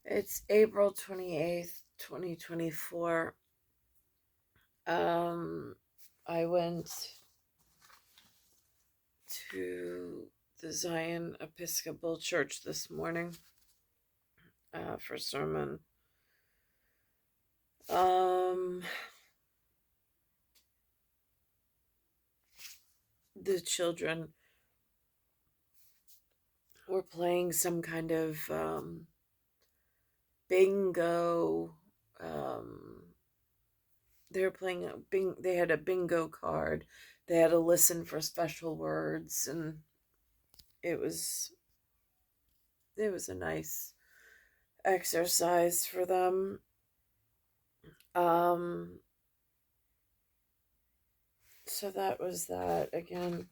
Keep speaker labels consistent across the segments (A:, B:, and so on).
A: It's April 28th, 2024. I went to the Zion Episcopal Church this morning for sermon. The children were playing some kind of bingo. They were playing they had a bingo card. They had to listen for special words, and it was a nice exercise for them. Um, so that was that. Again,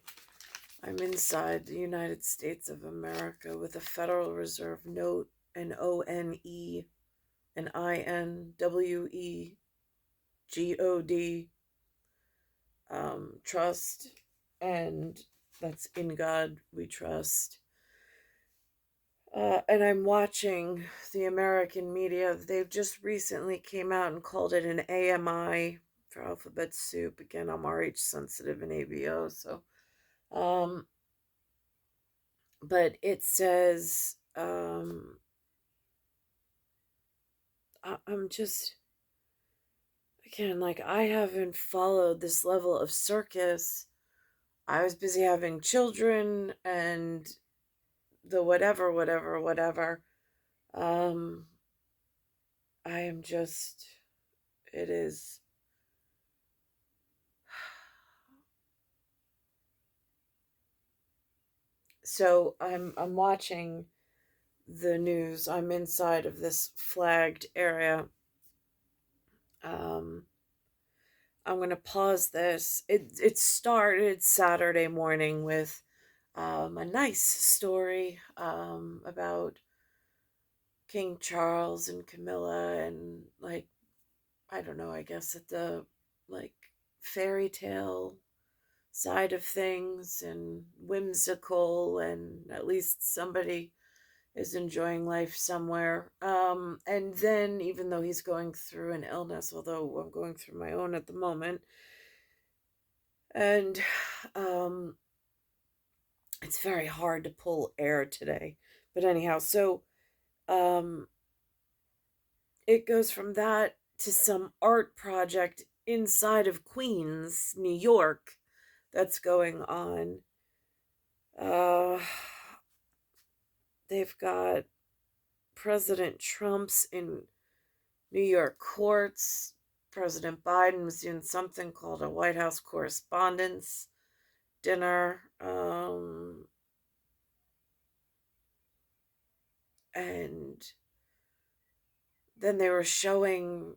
A: I'm inside the United States of America with a Federal Reserve note, an ONE, an INWEGOD, trust, and that's in God we trust. And I'm watching the American media. They've just recently came out and called it an AMI for alphabet soup. Again, I'm RH sensitive and ABO, so but it says I'm just, again, like, I haven't followed this level of circus. I was busy having children and the whatever. Um I am just, it is. So I'm watching the news. I'm inside of this flagged area. Um, I'm gonna pause this. It started Saturday morning with a nice story about King Charles and Camilla, and, like, I don't know, I guess at the, like, fairy tale side of things, and whimsical, and at least somebody is enjoying life somewhere. And then, even though he's going through an illness, although I'm going through my own at the moment, and um, it's very hard to pull air today. But anyhow, so um, it goes from that to some art project inside of Queens, New York, that's going on. Uh, they've got President Trump's in New York courts. President Biden was doing something called a White House Correspondents' Dinner. And then they were showing,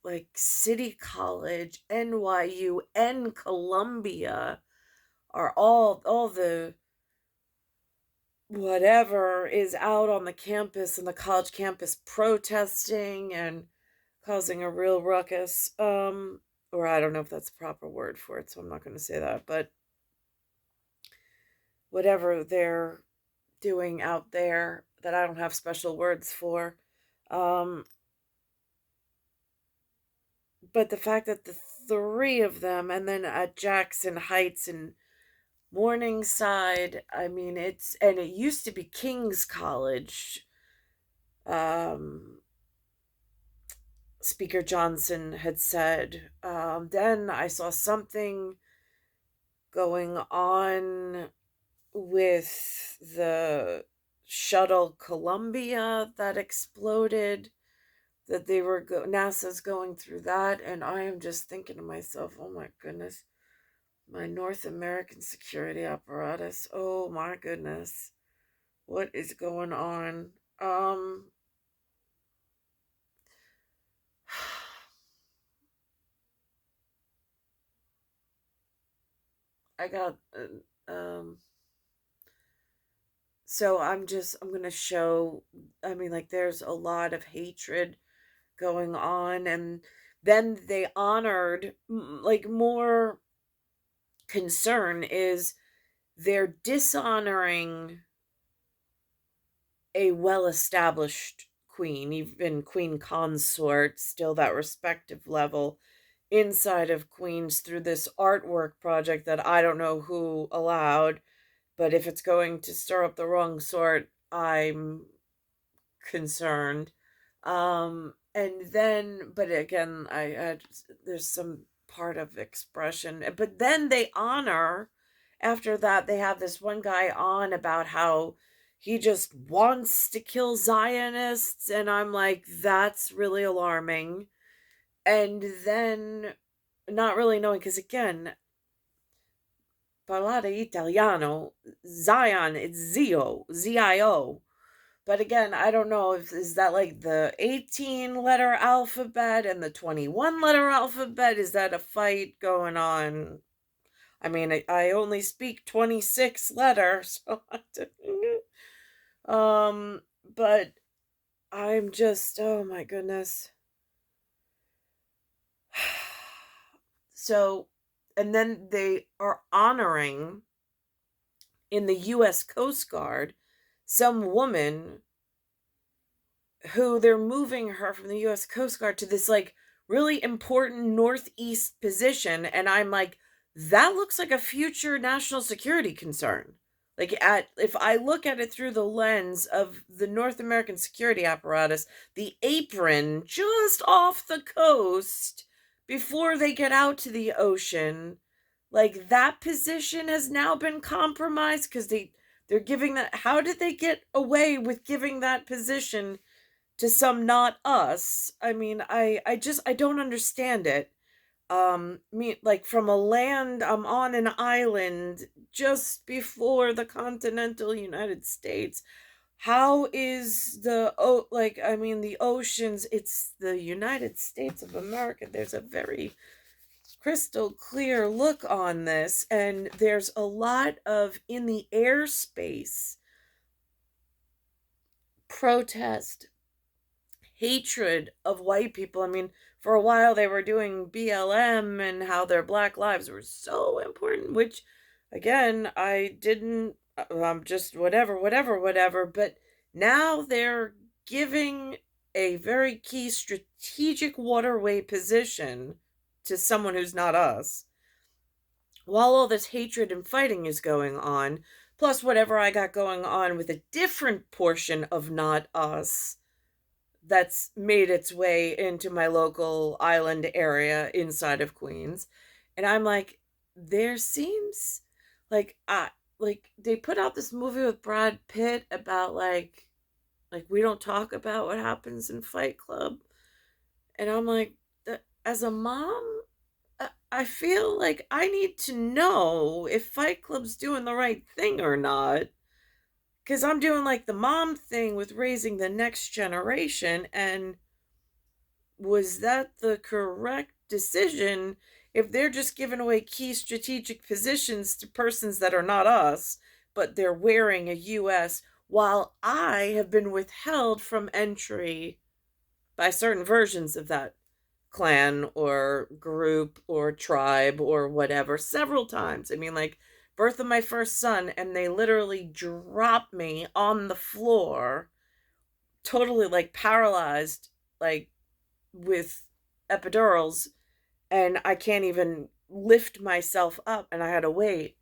A: like, City College, NYU, and Columbia are all the whatever is out on the campus and the college campus protesting and causing a real ruckus. Or I don't know if that's the proper word for it, so I'm not going to say that, but whatever they're doing out there that I don't have special words for. Um, but the fact that the three of them, and then at Jackson Heights and Morningside, I mean, and it used to be King's College. Um, Speaker Johnson had said. Then I saw something going on with the shuttle Columbia that exploded, that NASA's going through that, and I am just thinking to myself, oh my goodness, my North American security apparatus, oh my goodness, what is going on? I got so I'm gonna show, I mean, like, there's a lot of hatred going on, and then they honored, like, more concern is they're dishonoring a well-established queen, even queen consort, still that respective level inside of Queens through this artwork project that I don't know who allowed, but if it's going to stir up the wrong sort, I'm concerned. And then, but again, there's some part of expression, but then they honor, after that, they have this one guy on about how he just wants to kill Zionists, and I'm like, that's really alarming. And then, not really knowing, because again, parlare italiano, Zion, it's Zio, Z-I-O. But again, I don't know if is that like the 18 letter alphabet and the 21 letter alphabet? Is that a fight going on? I mean, I only speak 26 letters, so but I'm just, oh my goodness. So, and then they are honoring in the US Coast Guard some woman who they're moving her from the US Coast Guard to this like really important northeast position, and I'm like, that looks like a future national security concern. Like, at if I look at it through the lens of the North American security apparatus, the apron just off the coast before they get out to the ocean, like that position has now been compromised because they're giving that. How did they get away with giving that position to some not us? I mean, I don't understand it. Me, like, from a land, I'm on an island just before the continental United States. How is like, I mean, the oceans, it's the United States of America. There's a very crystal clear look on this, and there's a lot of in the airspace protest, hatred of white people. I mean, for a while they were doing BLM and how their black lives were so important, which again, I didn't, just whatever, but now they're giving a very key strategic waterway position to someone who's not us, while all this hatred and fighting is going on, plus whatever I got going on with a different portion of not us that's made its way into my local island area inside of Queens. And I'm like, there seems like they put out this movie with Brad Pitt about like we don't talk about what happens in Fight Club. And I'm like, as a mom, I feel like I need to know if Fight Club's doing the right thing or not. Because I'm doing like the mom thing with raising the next generation, and was that the correct decision if they're just giving away key strategic positions to persons that are not us, but they're wearing a US, while I have been withheld from entry by certain versions of that clan or group or tribe or whatever several times. I mean, like, birth of my first son, and they literally dropped me on the floor, totally like paralyzed, like with epidurals, and I can't even lift myself up, and I had to wait.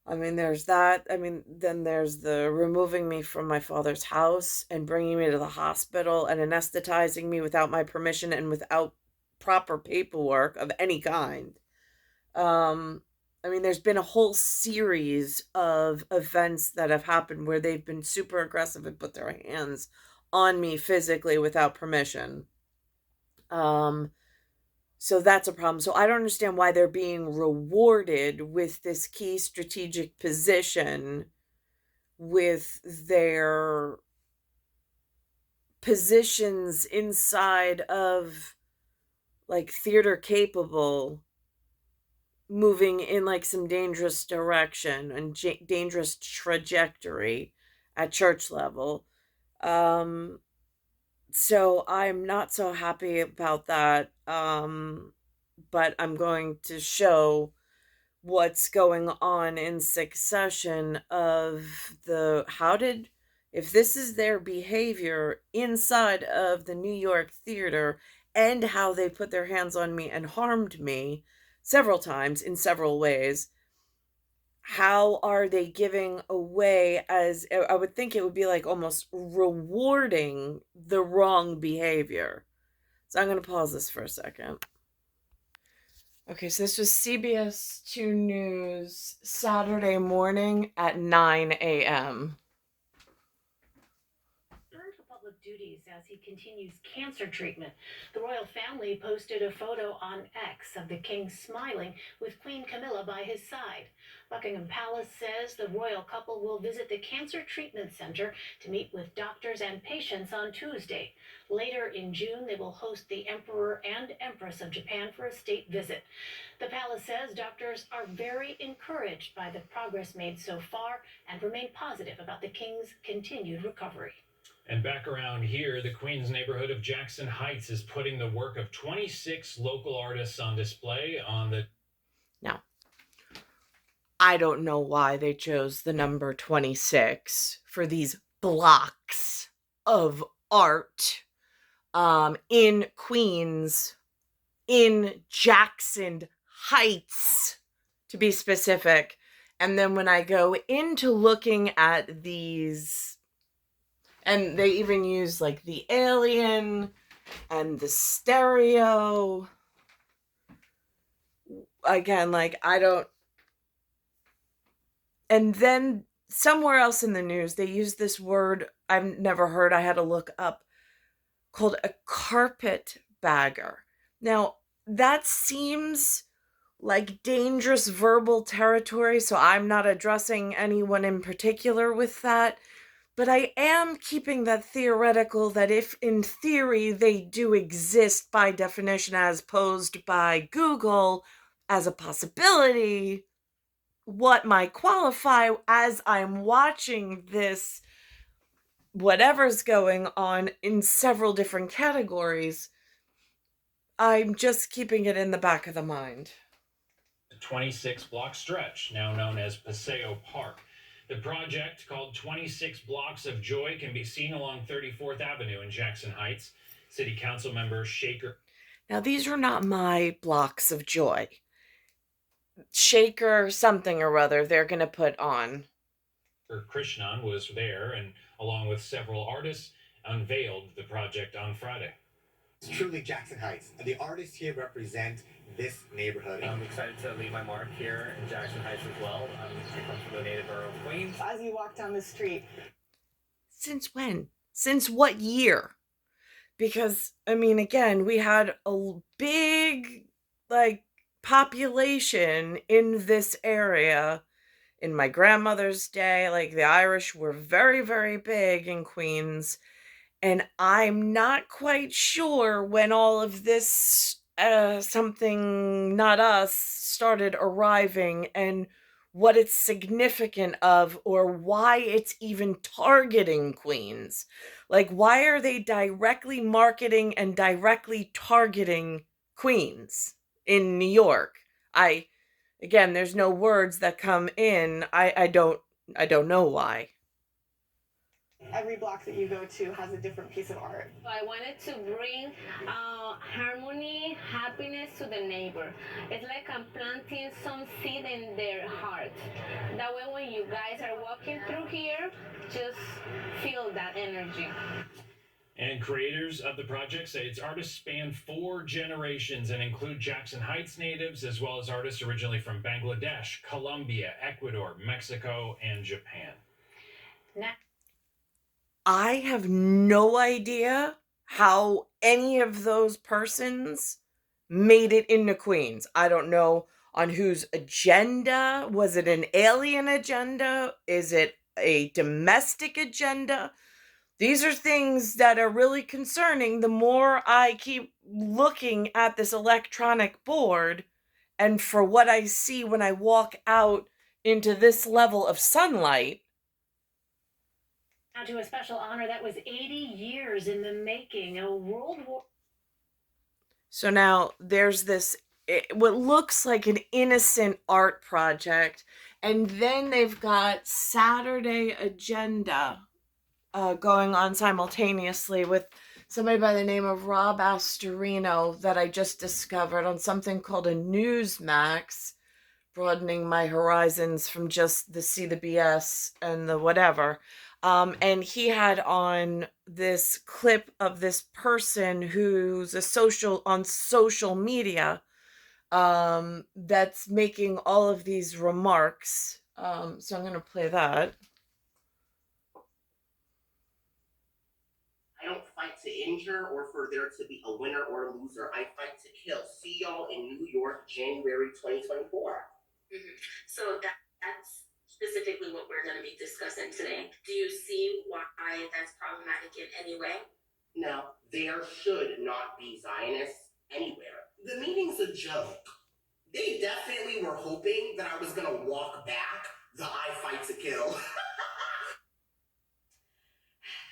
A: I mean, there's that. I mean, then there's the removing me from my father's house and bringing me to the hospital and anesthetizing me without my permission and without proper paperwork of any kind. Um, I mean, there's been a whole series of events that have happened where they've been super aggressive and put their hands on me physically without permission. Um, so that's a problem. So I don't understand why they're being rewarded with this key strategic position with their positions inside of like theater capable moving in like some dangerous direction and dangerous trajectory at church level. Um so I'm not so happy about that. But I'm going to show what's going on in succession of the how did If this is their behavior inside of the New York theater and how they put their hands on me and harmed me several times in several ways, how are they giving away, as I would think it would be like almost rewarding the wrong behavior. So I'm going to pause this for a second. Okay, so this was CBS 2 News Saturday morning at 9 a.m.
B: Public duties as he continues cancer treatment. The royal family posted a photo on X of the king smiling with Queen Camilla by his side. Buckingham Palace says the royal couple will visit the Cancer Treatment Center to meet with doctors and patients on Tuesday. Later in June, they will host the Emperor and Empress of Japan for a state visit. The palace says doctors are very encouraged by the progress made so far and remain positive about the king's continued recovery.
C: And back around here, the Queens neighborhood of Jackson Heights is putting the work of 26 local artists on display on the...
A: Now, I don't know why they chose the number 26 for these blocks of art in Queens, in Jackson Heights, to be specific. And then when I go into looking at these, and they even use like the alien and the stereo. Again, like I don't. And then somewhere else in the news, they use this word I've never heard. I had to look up, called a carpet bagger. Now, that seems like dangerous verbal territory, so I'm not addressing anyone in particular with that. But I am keeping that theoretical that if in theory they do exist by definition as posed by Google as a possibility, what might qualify as I'm watching this, whatever's going on in several different categories, I'm just keeping it in the back of the mind.
C: The 26-block stretch, now known as Paseo Park. The project, called 26 Blocks of Joy, can be seen along 34th Avenue in Jackson Heights. City Council member Shaker.
A: Now, these are not my blocks of joy. Shaker something or other they're going to put on.
C: Krishnan was there and, along with several artists, unveiled the project on Friday.
D: It's truly Jackson Heights, and the artists here represent this neighborhood.
E: I'm excited to leave my mark here in Jackson Heights as well. I come from the native borough of Queens.
F: As you walk down the street.
A: Since when? Since what year? Because, I mean, again, we had a big, population in this area in my grandmother's day. Like, the Irish were very, very big in Queens. And I'm not quite sure when all of this something not us started arriving and what it's significant of or why it's even targeting Queens. Like, why are they directly marketing and directly targeting Queens in New York? Again, there's no words that come in. I don't know why.
F: Every block that you go to has a different piece of art.
G: I wanted to bring harmony, happiness to the neighbor. It's like I'm planting some seed in their heart. That way when you guys are walking through here, just feel that energy.
C: And creators of the project say its artists span 4 generations and include Jackson Heights natives as well as artists originally from Bangladesh, Colombia, Ecuador, Mexico, and Japan.
A: I have no idea how any of those persons made it into Queens. I don't know on whose agenda. Was it an alien agenda? Is it a domestic agenda? These are things that are really concerning the more I keep looking at this electronic board and for what I see when I walk out into this level of sunlight.
B: Now to a special honor that was 80 years in the making, a World War.
A: So now there's this, what looks like an innocent art project, and then they've got Saturday agenda going on simultaneously with somebody by the name of Rob Astorino that I just discovered on something called a Newsmax, broadening my horizons from just the C, the BS, and the whatever. And he had on this clip of this person who's a social media, that's making all of these remarks. So I'm going to play that.
H: I don't fight to injure or for there to be a winner or a loser. I fight to kill. See y'all in New York, January 2024. So that's specifically what we're going to be discussing today. Do you see why that's problematic in any way? No, there should not be Zionists anywhere. The meeting's a joke. They definitely were hoping that I was going to walk back the I fight to kill.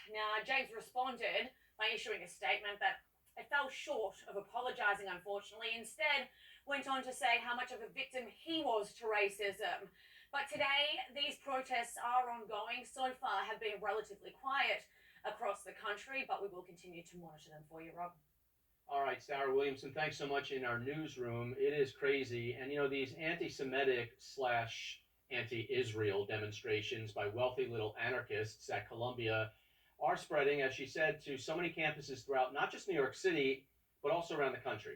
B: Now, James responded by issuing a statement that it fell short of apologising, unfortunately. Instead, went on to say how much of a victim he was to racism. But today, these protests are ongoing. So far, have been relatively quiet across the country, but we will continue to monitor them for you, Rob.
I: All right, Sarah Williamson, thanks so much. In our newsroom, it is crazy. And, these anti-Semitic slash anti-Israel demonstrations by wealthy little anarchists at Columbia are spreading, as she said, to so many campuses throughout, not just New York City, but also around the country.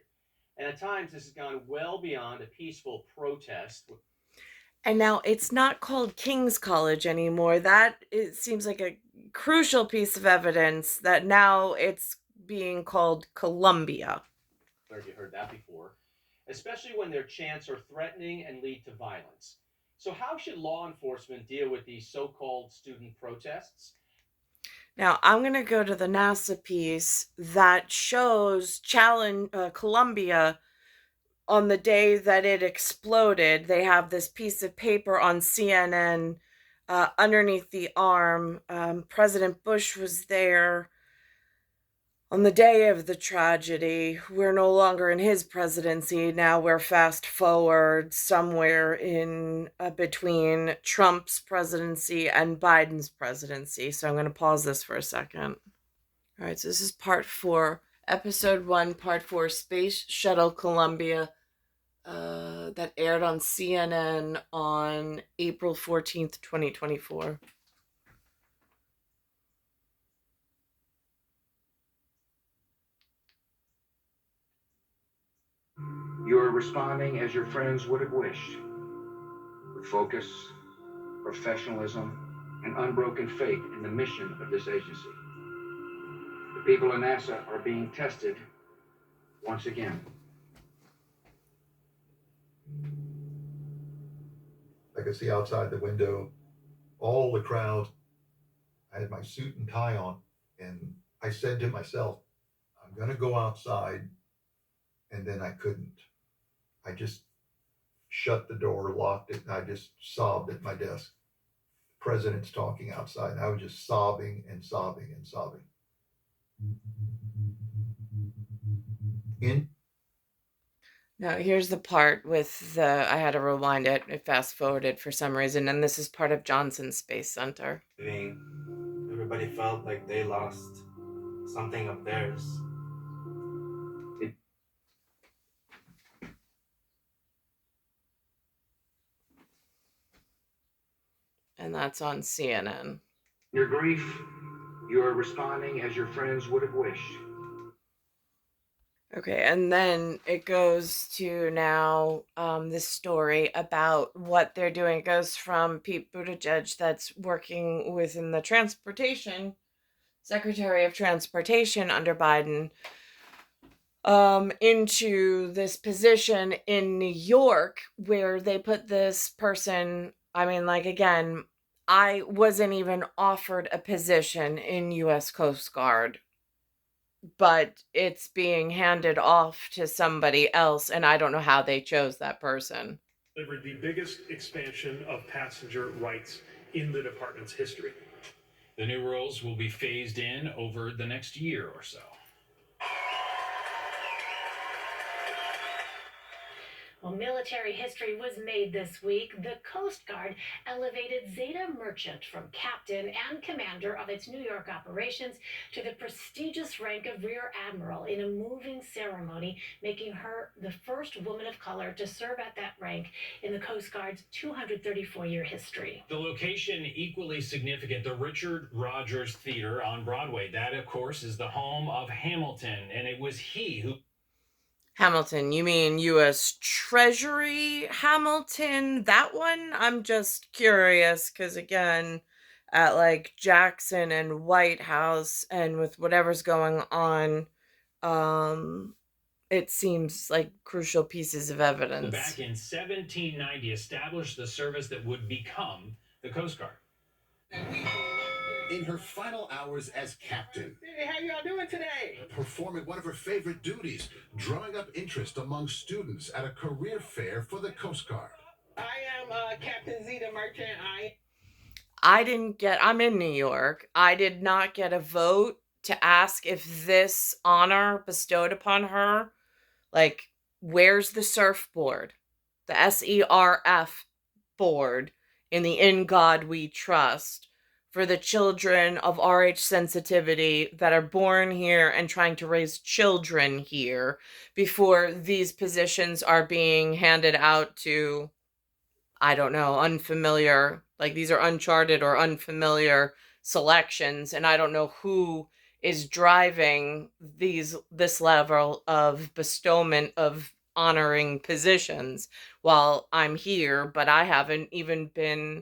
I: And at times, this has gone well beyond a peaceful protest.
A: And now it's not called King's College anymore. That it seems like a crucial piece of evidence that now it's being called Columbia.
I: Have you heard that before? Especially when their chants are threatening and lead to violence. So how should law enforcement deal with these so-called student protests?
A: Now I'm going to go to the NASA piece that shows Columbia on the day that it exploded. They have this piece of paper on CNN underneath the arm. President Bush was there on the day of the tragedy. We're no longer in his presidency. Now we're fast forward somewhere in between Trump's presidency and Biden's presidency. So I'm going to pause this for a second. All right, so this is part 4, episode 1, part 4, Space Shuttle Columbia, that aired on CNN on April 14th, 2024.
J: You're responding as your friends would have wished, with focus, professionalism, and unbroken faith in the mission of this agency. The people of NASA are being tested once again.
K: I could see outside the window all the crowd. I had my suit and tie on, and I said to myself, I'm going to go outside, and then I couldn't. I just shut the door, locked it, and I just sobbed at my desk. The president's talking outside, and I was just sobbing and sobbing and sobbing.
A: Now, here's the part with I had to rewind it fast forwarded for some reason, and this is part of Johnson Space Center.
E: Everybody felt like they lost something of theirs.
A: And that's on CNN.
J: Your grief, you're responding as your friends would have wished.
A: Okay, and then it goes to now this story about what they're doing. It goes from Pete Buttigieg, that's working within the Secretary of Transportation under Biden, into this position in New York where they put this person. I mean, like, again, I wasn't even offered a position in U.S. Coast Guard, but it's being handed off to somebody else, and I don't know how they chose that person.
L: Delivered the biggest expansion of passenger rights in the department's history.
C: The new rules will be phased in over the next year or so.
B: Well, military history was made this week. The Coast Guard elevated Zeta Merchant from captain and commander of its New York operations to the prestigious rank of Rear Admiral in a moving ceremony, making her the first woman of color to serve at that rank in the Coast Guard's 234-year history.
C: The location equally significant, the Richard Rodgers Theater on Broadway. That, of course, is the home of Hamilton, and it was he who...
A: Hamilton, you mean U.S. Treasury Hamilton? That one? I'm just curious, because again, at like Jackson and White House, and with whatever's going on, it seems like crucial pieces of evidence.
C: Back in 1790, established the service that would become the Coast Guard.
M: In her final hours as captain.
E: Hey, how y'all doing today?
M: Performing one of her favorite duties, drawing up interest among students at a career fair for the Coast Guard.
E: I am Captain Zeta Merchant.
A: I'm in New York. I did not get a vote to ask if this honor bestowed upon her, like, where's the surfboard? The SERF board in the In God We Trust for the children of RH sensitivity that are born here and trying to raise children here before these positions are being handed out to, I don't know, unfamiliar, like these are uncharted or unfamiliar selections, and I don't know who is driving this level of bestowment of honoring positions while I'm here, but I haven't even been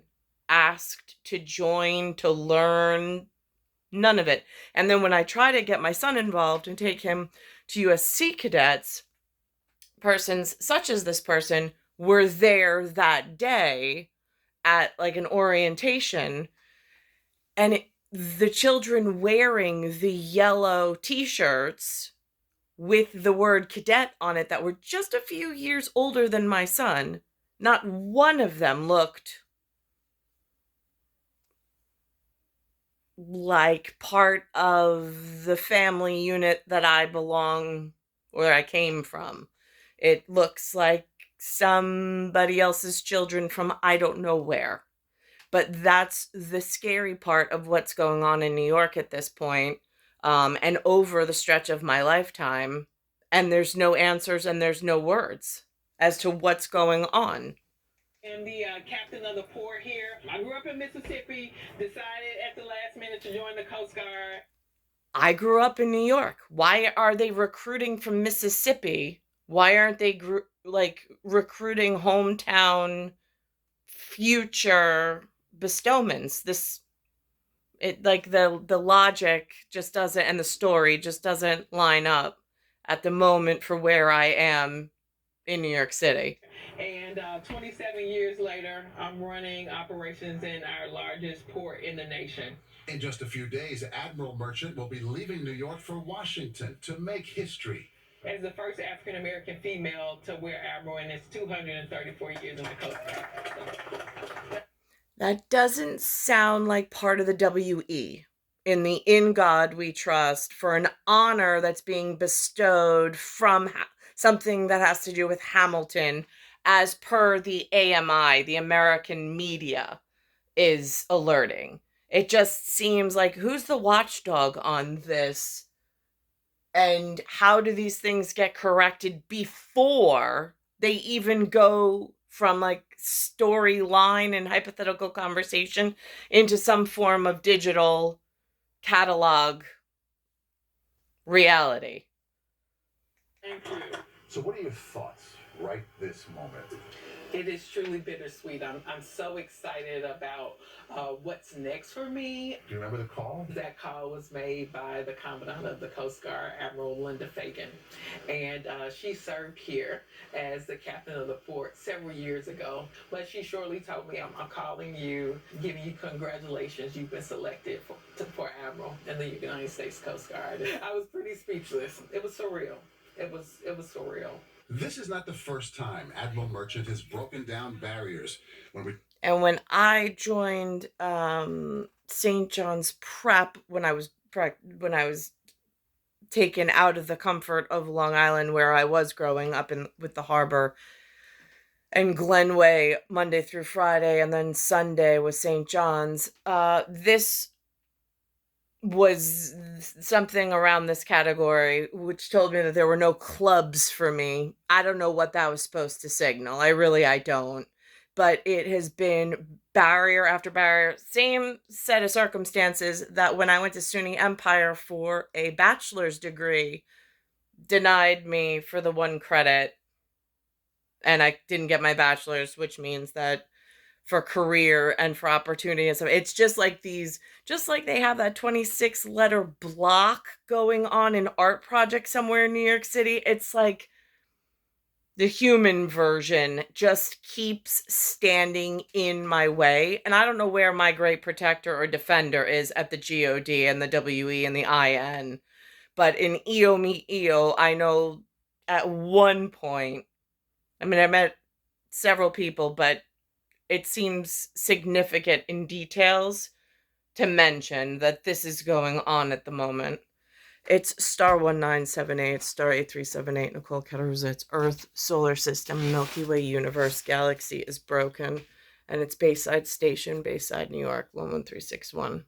A: asked to join, to learn, none of it. And then when I try to get my son involved and take him to USC cadets, persons such as this person were there that day at like an orientation, and the children wearing the yellow t-shirts with the word cadet on it that were just a few years older than my son, not one of them looked like part of the family unit that I belong, where I came from. It looks like somebody else's children from I don't know where. But that's the scary part of what's going on in New York at this point, and over the stretch of my lifetime. And there's no answers and there's no words as to what's going on.
E: I'm the captain of the port here. I grew up in Mississippi, decided at the last minute to join the Coast Guard.
A: I grew up in New York. Why are they recruiting from Mississippi? Why aren't they recruiting hometown future bestowments? The logic just doesn't, and the story just doesn't line up at the moment for where I am in New York City.
E: And 27 years later, I'm running operations in our largest port in the nation.
M: In just a few days, Admiral Merchant will be leaving New York for Washington to make history.
E: As the first African-American female to wear Admiral in its 234 years in the Coast Guard.
A: That doesn't sound like part of the WE. In the In God We Trust, for an honor that's being bestowed from something that has to do with Hamilton, as per the AMI, the American media, is alerting. It just seems like, who's the watchdog on this? And how do these things get corrected before they even go from like storyline and hypothetical conversation into some form of digital catalog reality?
E: Thank you.
M: So what are your thoughts right this moment?
E: It is truly bittersweet. I'm so excited about what's next for me.
M: Do you remember the call?
E: That call was made by the Commandant of the Coast Guard, Admiral Linda Fagan. And she served here as the captain of the port several years ago. But she shortly told me, I'm calling you, giving you congratulations. You've been selected for Admiral in the United States Coast Guard. I was pretty speechless. It was surreal. It was surreal.
M: This is not the first time Admiral Merchant has broken down barriers.
A: When I joined St. John's Prep, when I was taken out of the comfort of Long Island, where I was growing up with the harbor, and Glenway Monday through Friday, and then Sunday was St. John's. This was something around this category, which told me that there were no clubs for me. I don't know what that was supposed to signal. I don't. But it has been barrier after barrier. Same set of circumstances that when I went to SUNY Empire for a bachelor's degree, denied me for the one credit, and I didn't get my bachelor's, which means that for career and for opportunity and stuff. It's just like just like they have that 26 letter block going on in art project somewhere in New York City. It's like the human version just keeps standing in my way. And I don't know where my great protector or defender is at the GOD and the WE and the IN. But in EO Meet EO, I know at one point, I mean, I met several people, but it seems significant in details to mention that this is going on at the moment. It's star 1978, star 8378, Nicole Cattaruzza. It's Earth, solar system, Milky Way universe, galaxy is broken. And it's Bayside Station, Bayside, New York, 11361.